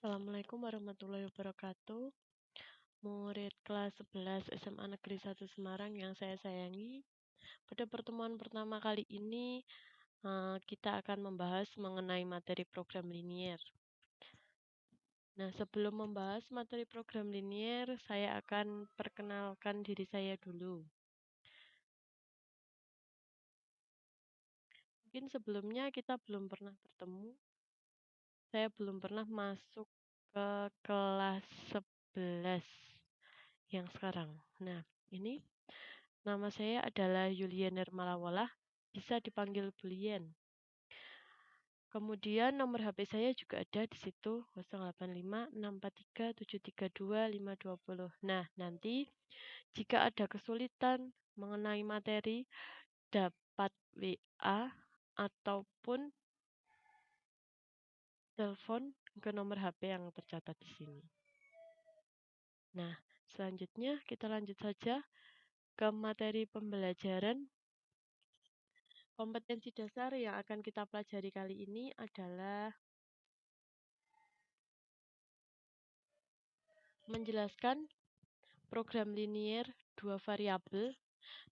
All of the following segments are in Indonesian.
Assalamualaikum warahmatullahi wabarakatuh. Murid kelas 11 SMA Negeri 1 Semarang yang saya sayangi. Pada pertemuan pertama kali ini, kita akan membahas mengenai materi program linier. Nah, sebelum membahas materi program linier, saya akan perkenalkan diri saya dulu. Mungkin sebelumnya kita belum pernah bertemu. Saya belum pernah masuk ke kelas 11 yang sekarang. Nah, ini nama saya adalah Yulian Nirmalawalah, bisa dipanggil Bulien. Kemudian nomor HP saya juga ada di situ 085643732520. Nah, nanti jika ada kesulitan mengenai materi dapat WA ataupun telepon ke nomor HP yang tercatat di sini. Nah, selanjutnya kita lanjut saja ke materi pembelajaran. Kompetensi dasar yang akan kita pelajari kali ini adalah menjelaskan program linier 2 variabel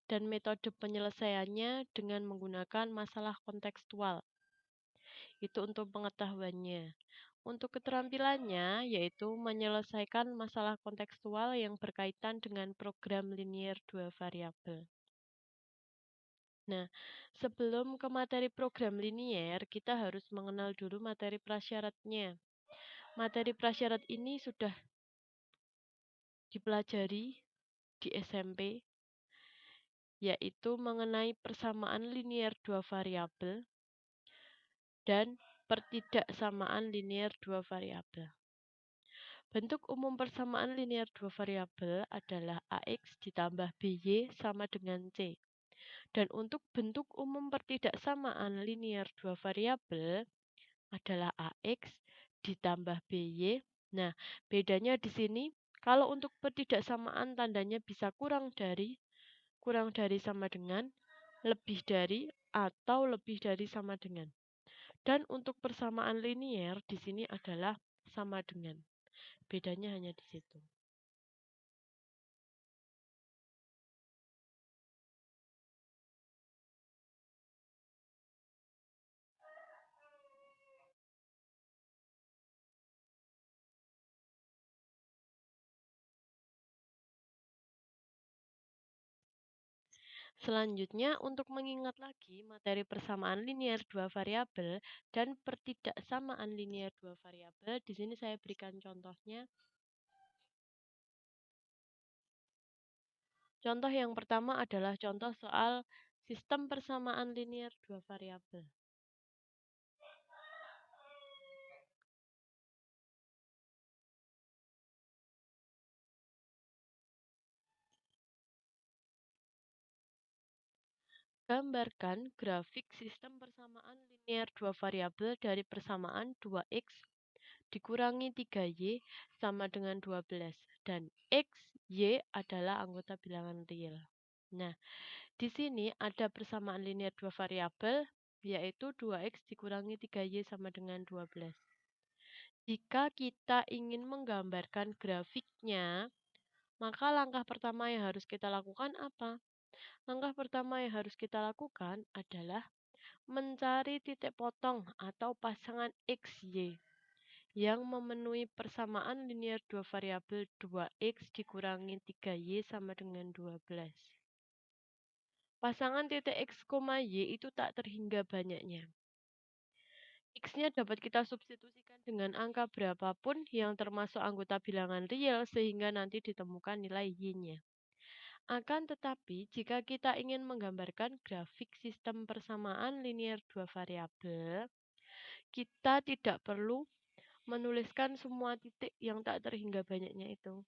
dan metode penyelesaiannya dengan menggunakan masalah kontekstual. Itu untuk pengetahuannya. Untuk keterampilannya, yaitu menyelesaikan masalah kontekstual yang berkaitan dengan program linier 2 variabel. Nah, sebelum ke materi program linier, kita harus mengenal dulu materi prasyaratnya. Materi prasyarat ini sudah dipelajari di SMP, yaitu mengenai persamaan linier 2 variabel dan pertidaksamaan linier 2 variabel. Bentuk umum persamaan linier 2 variabel adalah AX ditambah BY sama dengan C. Dan untuk bentuk umum pertidaksamaan linier 2 variabel adalah AX ditambah BY. Nah, bedanya di sini, kalau untuk pertidaksamaan tandanya bisa kurang dari sama dengan, lebih dari, atau lebih dari sama dengan. Dan untuk persamaan linier di sini adalah sama dengan. Bedanya hanya di situ. Selanjutnya, untuk mengingat lagi materi persamaan linier 2 variabel dan pertidaksamaan linier 2 variabel, di sini saya berikan contohnya. Contoh yang pertama adalah contoh soal sistem persamaan linier 2 variabel. Gambarkan grafik sistem persamaan linier 2 variabel dari persamaan 2x dikurangi 3y sama dengan 12 dan x, y adalah anggota bilangan real. Nah, di sini ada persamaan linier 2 variabel yaitu 2x dikurangi 3y sama dengan 12. Jika kita ingin menggambarkan grafiknya, maka langkah pertama yang harus kita lakukan apa? Langkah pertama yang harus kita lakukan adalah mencari titik potong atau pasangan X, Y yang memenuhi persamaan linier 2 variabel 2x dikurangi 3y sama dengan 12. Pasangan titik X, Y itu tak terhingga banyaknya. X-nya dapat kita substitusikan dengan angka berapapun yang termasuk anggota bilangan real sehingga nanti ditemukan nilai Y-nya. Akan tetapi, jika kita ingin menggambarkan grafik sistem persamaan linier 2 variabel, kita tidak perlu menuliskan semua titik yang tak terhingga banyaknya itu.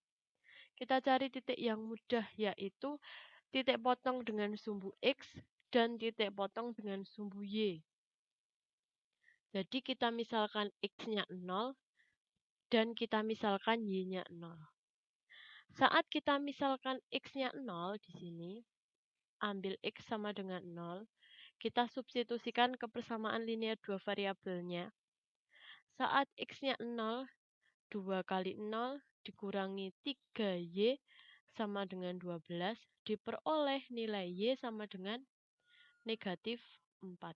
Kita cari titik yang mudah, yaitu titik potong dengan sumbu X dan titik potong dengan sumbu Y. Jadi kita misalkan X-nya 0 dan kita misalkan Y-nya 0. Saat kita misalkan X-nya 0 di sini, ambil X sama dengan 0, kita substitusikan ke persamaan linier 2 variabelnya. Saat X-nya 0 2 kali 0 dikurangi 3Y sama dengan 12, diperoleh nilai Y sama dengan negatif 4.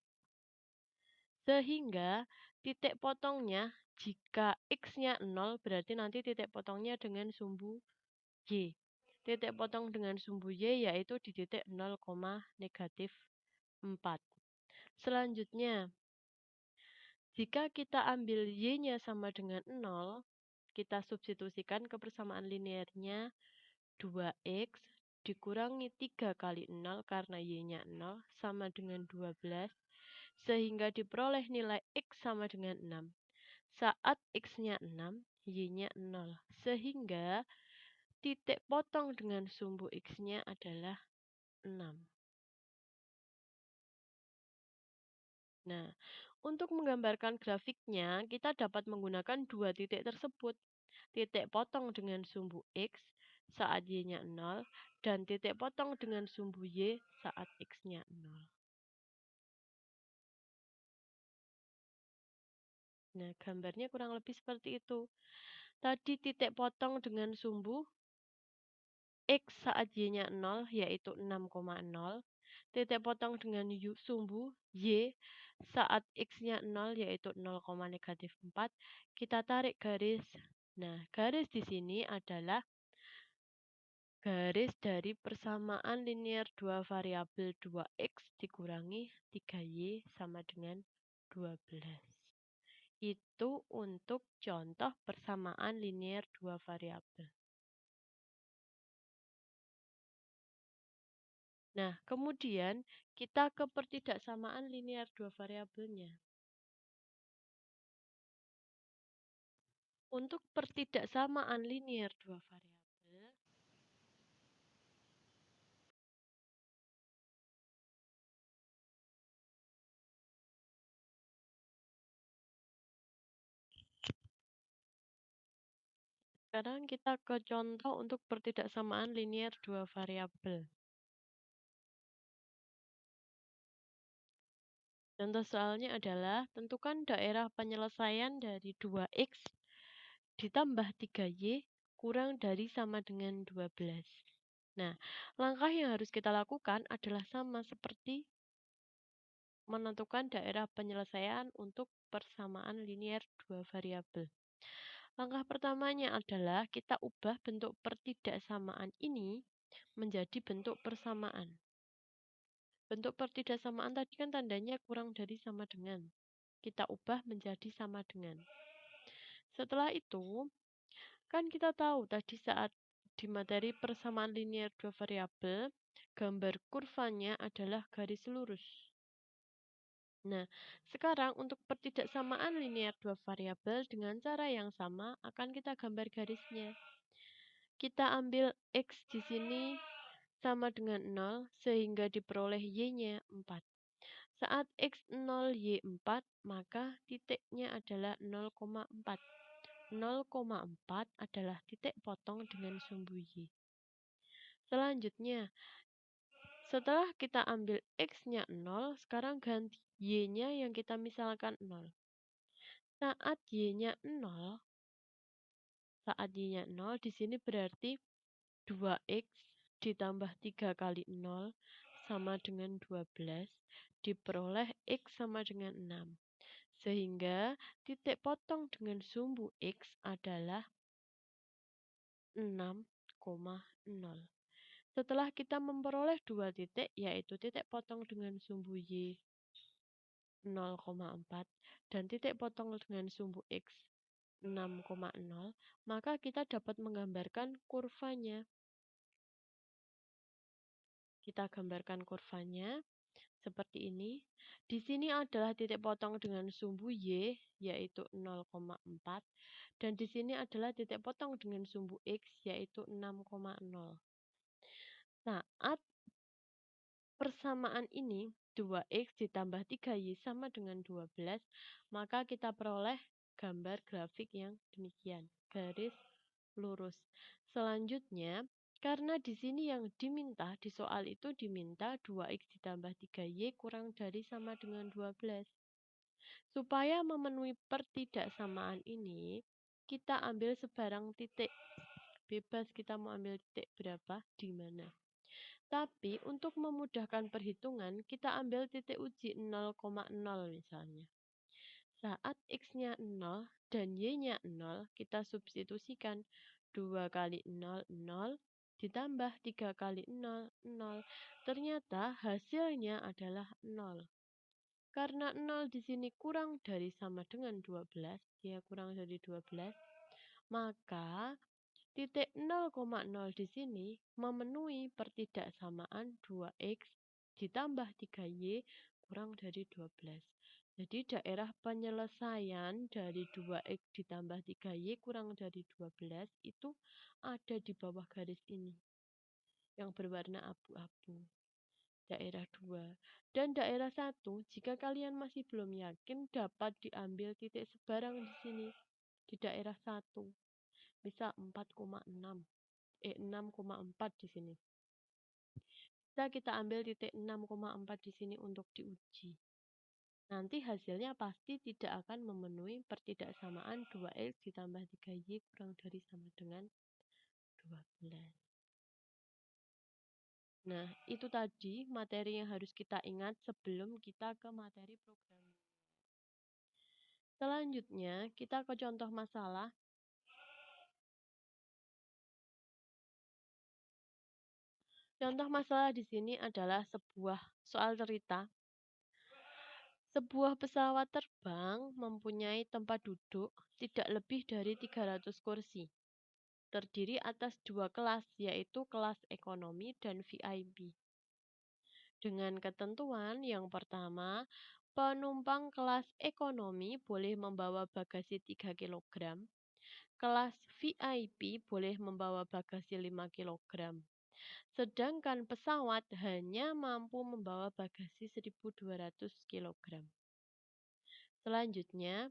Sehingga titik potongnya, jika X-nya 0, berarti nanti titik potongnya dengan sumbu Y. Titik potong dengan sumbu Y yaitu di titik 0, negatif 4. Selanjutnya, jika kita ambil Y-nya sama dengan 0, kita substitusikan ke persamaan linearnya 2X dikurangi 3 kali 0 karena Y-nya 0 sama dengan 12, sehingga diperoleh nilai X sama dengan 6. Saat X-nya 6, Y-nya 0, sehingga titik potong dengan sumbu X-nya adalah 6. Nah, untuk menggambarkan grafiknya, kita dapat menggunakan dua titik tersebut. Titik potong dengan sumbu X saat Y-nya 0, dan titik potong dengan sumbu Y saat X-nya 0. Nah, gambarnya kurang lebih seperti itu. Tadi titik potong dengan sumbu X saat Y-nya 0, yaitu 6,0. Titik potong dengan sumbu Y saat X-nya 0, yaitu 0, negatif 4. Kita tarik garis. Nah, garis di sini adalah garis dari persamaan linear dua variabel 2X dikurangi 3Y sama dengan 12. Itu untuk contoh persamaan linear dua variabel. Nah, kemudian kita ke pertidaksamaan linear dua variabelnya. Untuk pertidaksamaan linear dua variabel, sekarang kita ke contoh untuk pertidaksamaan linear dua variabel. Contoh soalnya adalah tentukan daerah penyelesaian dari 2X ditambah 3Y kurang dari sama dengan 12. Nah, langkah yang harus kita lakukan adalah sama seperti menentukan daerah penyelesaian untuk persamaan linear dua variabel. Langkah pertamanya adalah kita ubah bentuk pertidaksamaan ini menjadi bentuk persamaan. Bentuk pertidaksamaan tadi kan tandanya kurang dari sama dengan. Kita ubah menjadi sama dengan. Setelah itu, kan kita tahu tadi saat di materi persamaan linear dua variabel, gambar kurvanya adalah garis lurus. Nah, sekarang untuk pertidaksamaan linear dua variabel dengan cara yang sama akan kita gambar garisnya. Kita ambil X di sini sama dengan 0 sehingga diperoleh Y-nya 4. Saat X 0, Y 4, maka titiknya adalah 0,4. 0,4 adalah titik potong dengan sumbu Y. Selanjutnya, setelah kita ambil X-nya 0, sekarang ganti Y-nya yang kita misalkan 0. Saat Y-nya 0, di sini berarti 2X ditambah 3 kali 0 sama dengan 12, diperoleh X sama dengan 6. Sehingga titik potong dengan sumbu X adalah 6,0. Setelah kita memperoleh dua titik, yaitu titik potong dengan sumbu Y 0,4 dan titik potong dengan sumbu X 6,0, maka kita dapat menggambarkan kurvanya. Kita gambarkan kurvanya seperti ini. Di sini adalah titik potong dengan sumbu Y, yaitu 0,4. Dan di sini adalah titik potong dengan sumbu X, yaitu 6,0. Saat persamaan ini, 2X ditambah 3Y sama dengan 12, maka kita peroleh gambar grafik yang demikian, garis lurus. Selanjutnya, karena di sini yang diminta, di soal itu diminta 2X ditambah 3Y kurang dari sama dengan 12. Supaya memenuhi pertidaksamaan ini, kita ambil sebarang titik. Bebas kita mau ambil titik berapa, di mana. Tapi untuk memudahkan perhitungan, kita ambil titik uji 0,0 misalnya. Saat X-nya 0 dan Y-nya 0, kita substitusikan 2 kali 0, 0, ditambah 3 kali 0, 0. Ternyata hasilnya adalah 0. Karena 0 di sini kurang dari sama dengan 12, ya kurang dari 12, maka titik 0,0 di sini memenuhi pertidaksamaan 2x ditambah 3y kurang dari 12. Jadi daerah penyelesaian dari 2x ditambah 3y kurang dari 12 itu ada di bawah garis ini yang berwarna abu-abu. Daerah 2 dan daerah 1, jika kalian masih belum yakin, dapat diambil titik sebarang di sini di daerah 1. Bisa 4,6. 6,4 di sini. Bisa kita ambil titik 6,4 di sini untuk diuji. Nanti hasilnya pasti tidak akan memenuhi pertidaksamaan 2x ditambah 3y kurang dari sama dengan 12. Nah, itu tadi materi yang harus kita ingat sebelum kita ke materi program. Selanjutnya, kita ke contoh masalah. Contoh masalah di sini adalah sebuah soal cerita. Sebuah pesawat terbang mempunyai tempat duduk tidak lebih dari 300 kursi. Terdiri atas 2 kelas, yaitu kelas ekonomi dan VIP. Dengan ketentuan yang pertama, penumpang kelas ekonomi boleh membawa bagasi 3 kg, kelas VIP boleh membawa bagasi 5 kg. Sedangkan pesawat hanya mampu membawa bagasi 1.200 kg. Selanjutnya,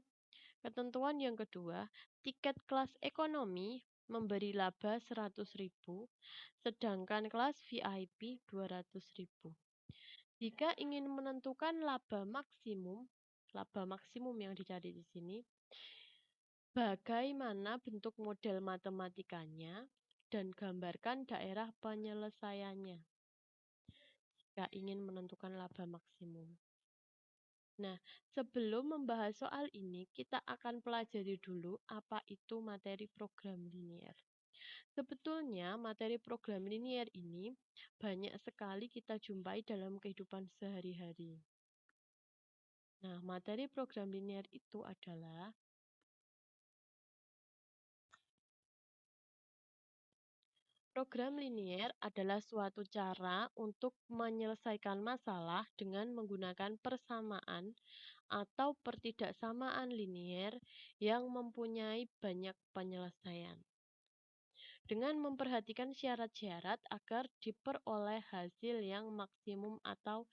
ketentuan yang kedua, tiket kelas ekonomi memberi laba 100.000, sedangkan kelas VIP 200.000. Jika ingin menentukan laba maksimum yang dicari di sini, bagaimana bentuk model matematikanya dan gambarkan daerah penyelesaiannya jika ingin menentukan laba maksimum. Nah, sebelum membahas soal ini, kita akan pelajari dulu apa itu materi program linier. Sebetulnya, materi program linier ini banyak sekali kita jumpai dalam kehidupan sehari-hari. Nah, materi program linier itu adalah program linier adalah suatu cara untuk menyelesaikan masalah dengan menggunakan persamaan atau pertidaksamaan linier yang mempunyai banyak penyelesaian. Dengan memperhatikan syarat-syarat agar diperoleh hasil yang maksimum atau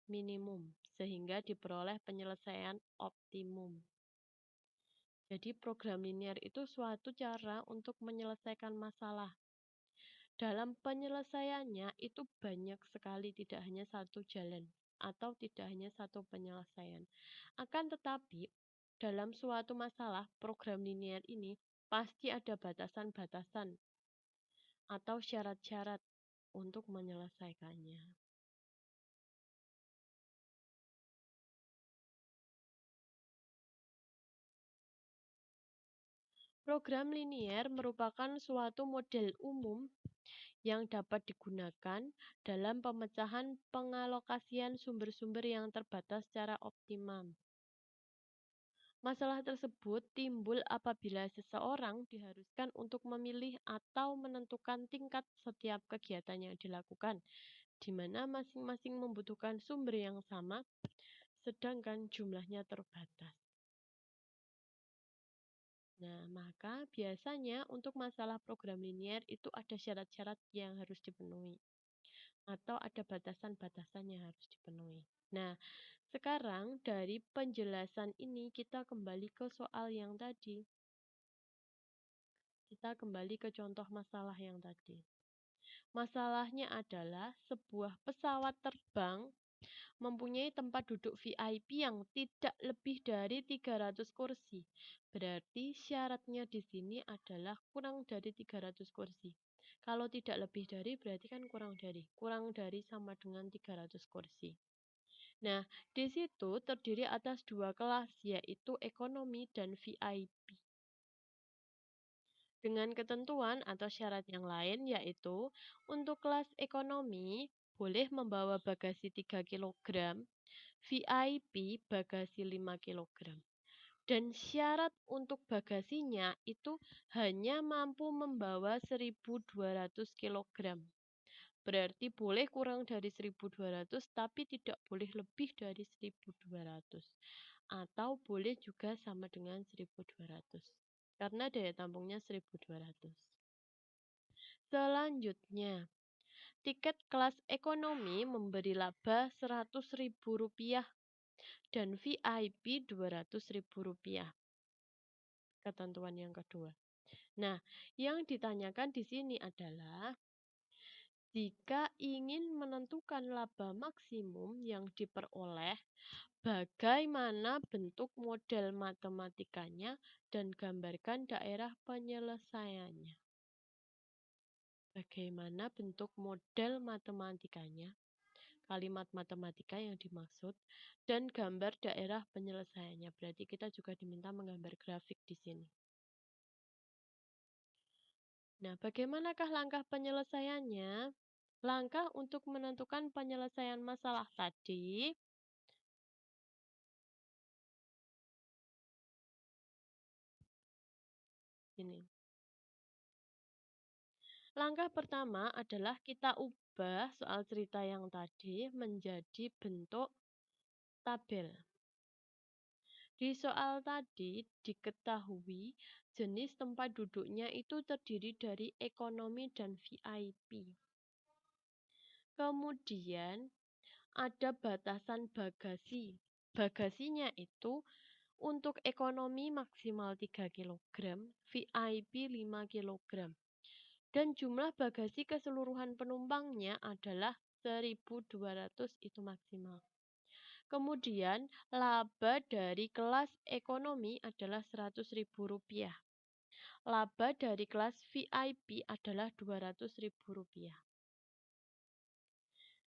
minimum, sehingga diperoleh penyelesaian optimum. Jadi program linier itu suatu cara untuk menyelesaikan masalah. Dalam penyelesaiannya itu banyak sekali, tidak hanya satu jalan atau tidak hanya satu penyelesaian. Akan tetapi, dalam suatu masalah, program linier ini pasti ada batasan-batasan atau syarat-syarat untuk menyelesaikannya. Program linier merupakan suatu model umum yang dapat digunakan dalam pemecahan pengalokasian sumber-sumber yang terbatas secara optimum. Masalah tersebut timbul apabila seseorang diharuskan untuk memilih atau menentukan tingkat setiap kegiatan yang dilakukan, di mana masing-masing membutuhkan sumber yang sama, sedangkan jumlahnya terbatas. Nah, maka biasanya untuk masalah program linier itu ada syarat-syarat yang harus dipenuhi atau ada batasan-batasan yang harus dipenuhi. Nah, sekarang dari penjelasan ini kita kembali ke soal yang tadi. Kita kembali ke contoh masalah yang tadi. Masalahnya adalah sebuah pesawat terbang mempunyai tempat duduk VIP yang tidak lebih dari 300 kursi. Berarti syaratnya di sini adalah kurang dari 300 kursi. Kalau tidak lebih dari berarti kan kurang dari. Kurang dari sama dengan 300 kursi. Nah, di situ terdiri atas dua kelas, yaitu ekonomi dan VIP. Dengan ketentuan atau syarat yang lain, yaitu untuk kelas ekonomi boleh membawa bagasi 3 kg, VIP bagasi 5 kg. Dan syarat untuk bagasinya itu hanya mampu membawa 1.200 kg. Berarti boleh kurang dari 1.200 tapi tidak boleh lebih dari 1.200. Atau boleh juga sama dengan 1.200. Karena daya tampungnya 1.200. Selanjutnya, tiket kelas ekonomi memberi laba Rp100.000 dan VIP Rp200.000. Ketentuan yang kedua. Nah, yang ditanyakan di sini adalah jika ingin menentukan laba maksimum yang diperoleh, bagaimana bentuk model matematikanya dan gambarkan daerah penyelesaiannya. Bagaimana bentuk model matematikanya, kalimat matematika yang dimaksud, dan gambar daerah penyelesaiannya. Berarti kita juga diminta menggambar grafik di sini. Nah, bagaimanakah langkah penyelesaiannya? Langkah untuk menentukan penyelesaian masalah tadi. Ini. Langkah pertama adalah kita ubah soal cerita yang tadi menjadi bentuk tabel. Di soal tadi diketahui jenis tempat duduknya itu terdiri dari ekonomi dan VIP. Kemudian ada batasan bagasi. Bagasinya itu untuk ekonomi maksimal 3 kg, VIP 5 kg. Dan jumlah bagasi keseluruhan penumpangnya adalah 1.200 itu maksimal. Kemudian laba dari kelas ekonomi adalah Rp100.000. Laba dari kelas VIP adalah Rp200.000.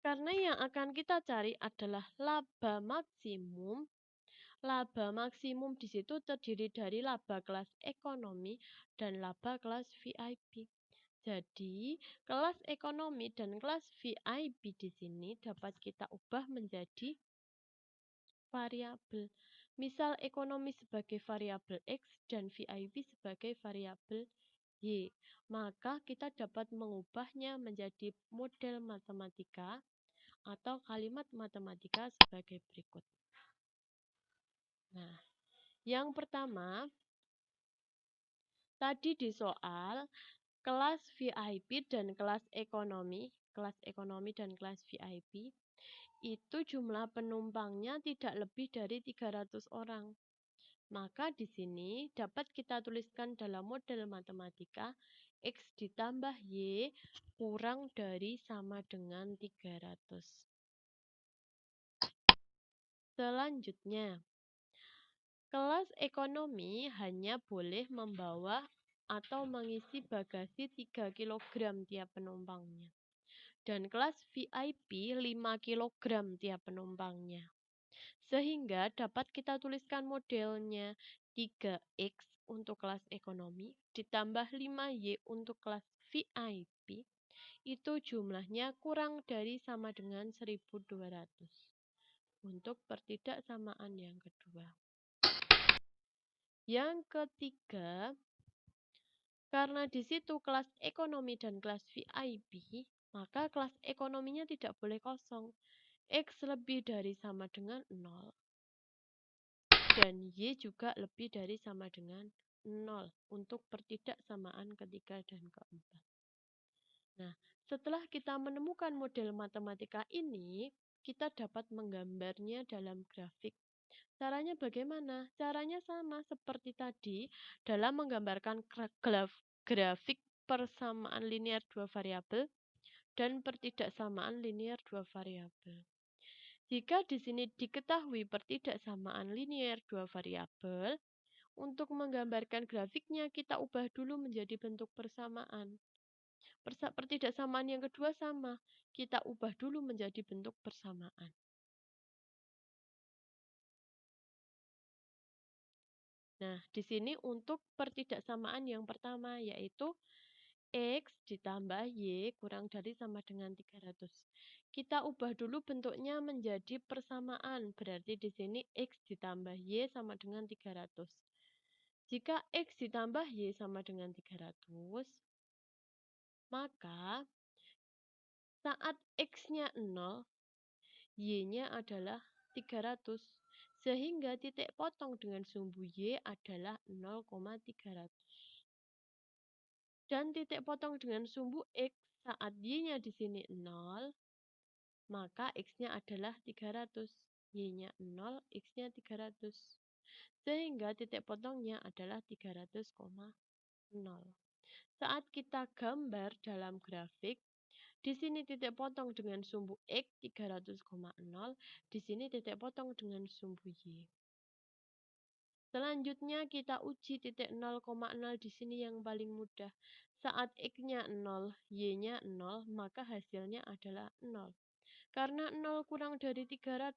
Karena yang akan kita cari adalah laba maksimum. Laba maksimum di situ terdiri dari laba kelas ekonomi dan laba kelas VIP. Jadi, kelas ekonomi dan kelas VIP di sini dapat kita ubah menjadi variabel. Misal ekonomi sebagai variabel X dan VIP sebagai variabel Y. Maka kita dapat mengubahnya menjadi model matematika atau kalimat matematika sebagai berikut. Nah, yang pertama, tadi di soal kelas VIP dan kelas ekonomi dan kelas VIP itu jumlah penumpangnya tidak lebih dari 300 orang. Maka di sini dapat kita tuliskan dalam model matematika X ditambah Y kurang dari sama dengan 300. Selanjutnya, kelas ekonomi hanya boleh membawa atau mengisi bagasi 3 kg tiap penumpangnya. Dan kelas VIP 5 kg tiap penumpangnya. Sehingga dapat kita tuliskan modelnya 3X untuk kelas ekonomi ditambah 5Y untuk kelas VIP itu jumlahnya kurang dari sama dengan 1.200 untuk pertidaksamaan yang kedua. Yang ketiga, karena di situ kelas ekonomi dan kelas VIP, maka kelas ekonominya tidak boleh kosong. X lebih dari sama dengan 0. Dan Y juga lebih dari sama dengan 0 untuk pertidaksamaan ketiga dan keempat. Nah, setelah kita menemukan model matematika ini, kita dapat menggambarnya dalam grafik. Caranya bagaimana? Caranya sama seperti tadi dalam menggambarkan grafik persamaan linear dua variabel dan pertidaksamaan linear dua variabel. Jika di sini diketahui pertidaksamaan linier dua variabel, untuk menggambarkan grafiknya kita ubah dulu menjadi bentuk persamaan. Pertidaksamaan yang kedua sama, kita ubah dulu menjadi bentuk persamaan. Nah, di sini untuk pertidaksamaan yang pertama yaitu X ditambah Y kurang dari sama dengan 300. Kita ubah dulu bentuknya menjadi persamaan. Berarti di sini X ditambah Y sama dengan 300. Jika X ditambah Y sama dengan 300, maka saat X-nya 0, Y-nya adalah 300. Sehingga titik potong dengan sumbu Y adalah 0,300. Dan titik potong dengan sumbu X saat Y-nya di sini 0, maka X-nya adalah 300. Y-nya 0, X-nya 300. Sehingga titik potongnya adalah 300,0. Saat kita gambar dalam grafik, di sini titik potong dengan sumbu X 300,0, di sini titik potong dengan sumbu Y. Selanjutnya kita uji titik 0,0 di sini yang paling mudah. Saat X-nya 0, Y-nya 0, maka hasilnya adalah 0. Karena 0 kurang dari 300,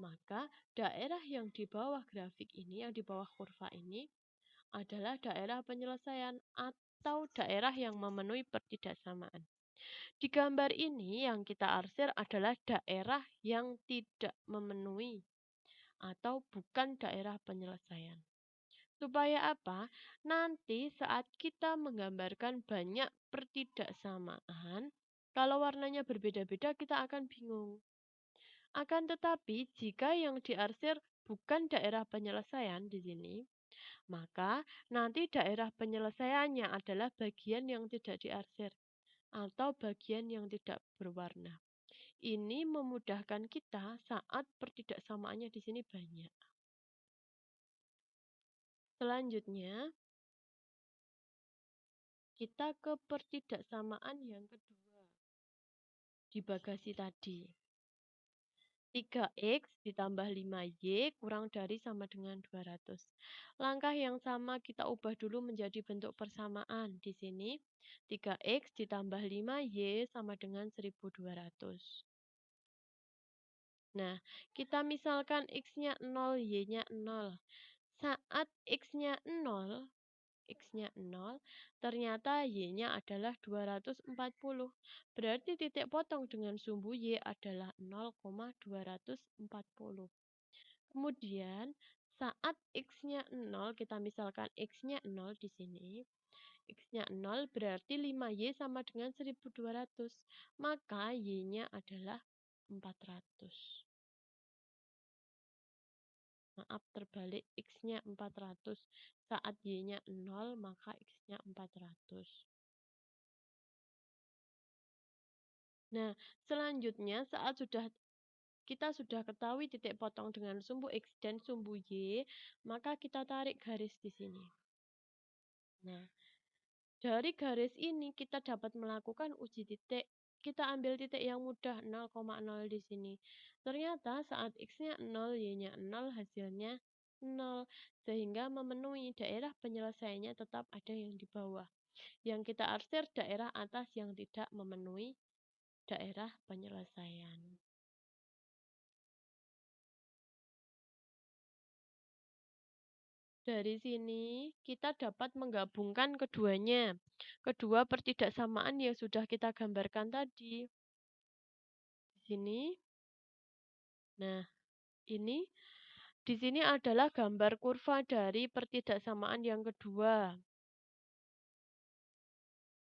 maka daerah yang di bawah grafik ini, yang di bawah kurva ini, adalah daerah penyelesaian atau daerah yang memenuhi pertidaksamaan. Di gambar ini yang kita arsir adalah daerah yang tidak memenuhi atau bukan daerah penyelesaian. Supaya apa? Nanti saat kita menggambarkan banyak pertidaksamaan, kalau warnanya berbeda-beda kita akan bingung. Akan tetapi jika yang diarsir bukan daerah penyelesaian di sini, maka nanti daerah penyelesaiannya adalah bagian yang tidak diarsir atau bagian yang tidak berwarna. Ini memudahkan kita saat pertidaksamaannya di sini banyak. Selanjutnya, kita ke pertidaksamaan yang kedua di bagasi tadi. 3X ditambah 5Y kurang dari sama dengan 200. Langkah yang sama kita ubah dulu menjadi bentuk persamaan. Di sini 3X ditambah 5Y sama dengan 1200. Nah, kita misalkan X-nya 0, Y-nya 0. Saat X-nya 0, X-nya 0, ternyata Y-nya adalah 240. Berarti titik potong dengan sumbu Y adalah 0,240. Kemudian, saat X-nya 0, kita misalkan X-nya 0 di sini. X-nya 0 berarti 5Y sama dengan 1200. Maka Y-nya adalah 400. Maaf, terbalik, X-nya 400. Saat Y-nya 0, maka X-nya 400. Nah, selanjutnya saat kita sudah ketahui titik potong dengan sumbu X dan sumbu Y, maka kita tarik garis di sini. Nah, dari garis ini kita dapat melakukan uji titik. Kita ambil titik yang mudah 0,0 di sini. Ternyata saat X-nya 0, Y-nya 0, hasilnya 0. Sehingga memenuhi daerah penyelesaiannya tetap ada yang di bawah. Yang kita arsir daerah atas yang tidak memenuhi daerah penyelesaian. Dari sini kita dapat menggabungkan keduanya. Kedua pertidaksamaan yang sudah kita gambarkan tadi. Di sini. Nah, ini di sini adalah gambar kurva dari pertidaksamaan yang kedua.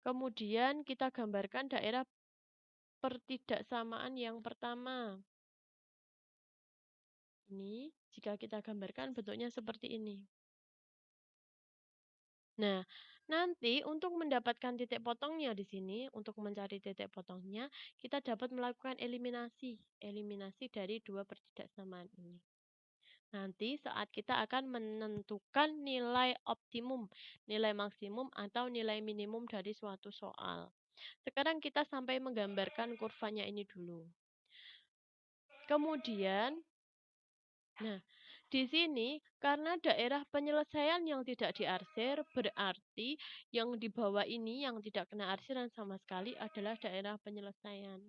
Kemudian kita gambarkan daerah pertidaksamaan yang pertama. Ini jika kita gambarkan bentuknya seperti ini. Nah, nanti untuk mendapatkan titik potongnya di sini, untuk mencari titik potongnya, kita dapat melakukan eliminasi. Eliminasi dari dua pertidaksamaan ini. Nanti saat kita akan menentukan nilai optimum, nilai maksimum atau nilai minimum dari suatu soal. Sekarang kita sampai menggambarkan kurvanya ini dulu. Kemudian, nah, di sini karena daerah penyelesaian yang tidak diarsir berarti yang di bawah ini yang tidak kena arsiran sama sekali adalah daerah penyelesaian.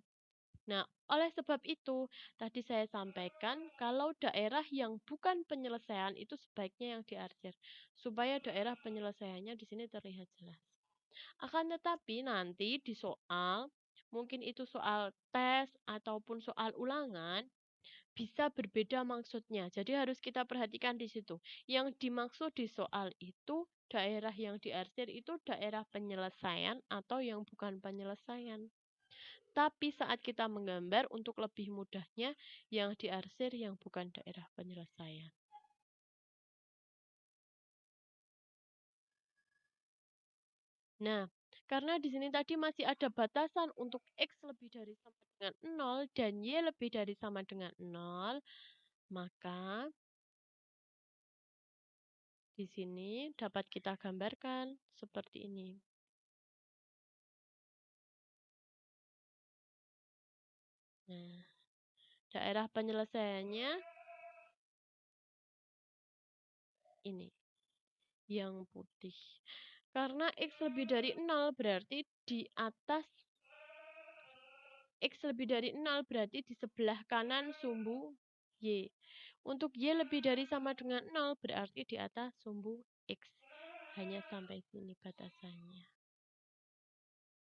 Nah, oleh sebab itu, tadi saya sampaikan kalau daerah yang bukan penyelesaian itu sebaiknya yang diarsir, supaya daerah penyelesaiannya di sini terlihat jelas. Akan tetapi nanti di soal, mungkin itu soal tes ataupun soal ulangan, bisa berbeda maksudnya. Jadi harus kita perhatikan di situ. Yang dimaksud di soal itu daerah yang diarsir itu daerah penyelesaian atau yang bukan penyelesaian. Tapi saat kita menggambar untuk lebih mudahnya yang diarsir yang bukan daerah penyelesaian. Nah, karena di sini tadi masih ada batasan untuk X lebih dari sama dengan 0 dan Y lebih dari sama dengan 0, maka di sini dapat kita gambarkan seperti ini. Nah, daerah penyelesaiannya ini, yang putih. Karena X lebih dari 0 berarti di atas X lebih dari 0 berarti di sebelah kanan sumbu Y. Untuk Y lebih dari sama dengan 0 berarti di atas sumbu X. Hanya sampai sini batasannya.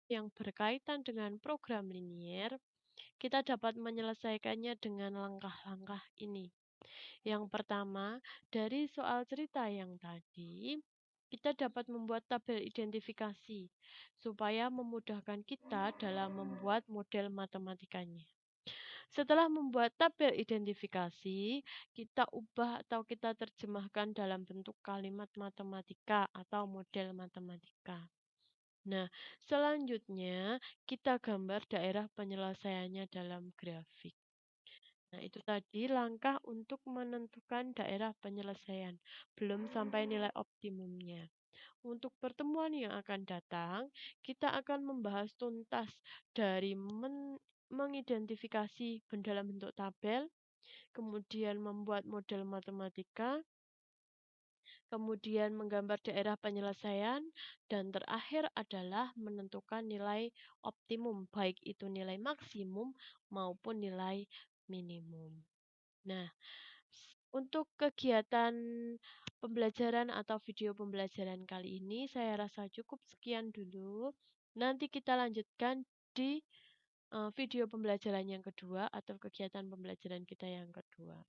Yang berkaitan dengan program linier, kita dapat menyelesaikannya dengan langkah-langkah ini. Yang pertama, dari soal cerita yang tadi, kita dapat membuat tabel identifikasi supaya memudahkan kita dalam membuat model matematikanya. Setelah membuat tabel identifikasi, kita ubah atau kita terjemahkan dalam bentuk kalimat matematika atau model matematika. Nah, selanjutnya kita gambar daerah penyelesaiannya dalam grafik. Nah, itu tadi langkah untuk menentukan daerah penyelesaian, belum sampai nilai optimumnya. Untuk pertemuan yang akan datang, kita akan membahas tuntas dari mengidentifikasi dalam bentuk tabel, kemudian membuat model matematika, kemudian menggambar daerah penyelesaian, dan terakhir adalah menentukan nilai optimum, baik itu nilai maksimum maupun nilai minimum. Nah, untuk kegiatan pembelajaran atau video pembelajaran kali ini saya rasa cukup sekian dulu. Nanti kita lanjutkan di video pembelajaran yang kedua atau kegiatan pembelajaran kita yang kedua.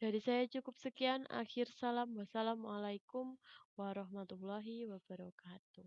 Dari saya cukup sekian. Akhir salam. Wassalamualaikum warahmatullahi wabarakatuh.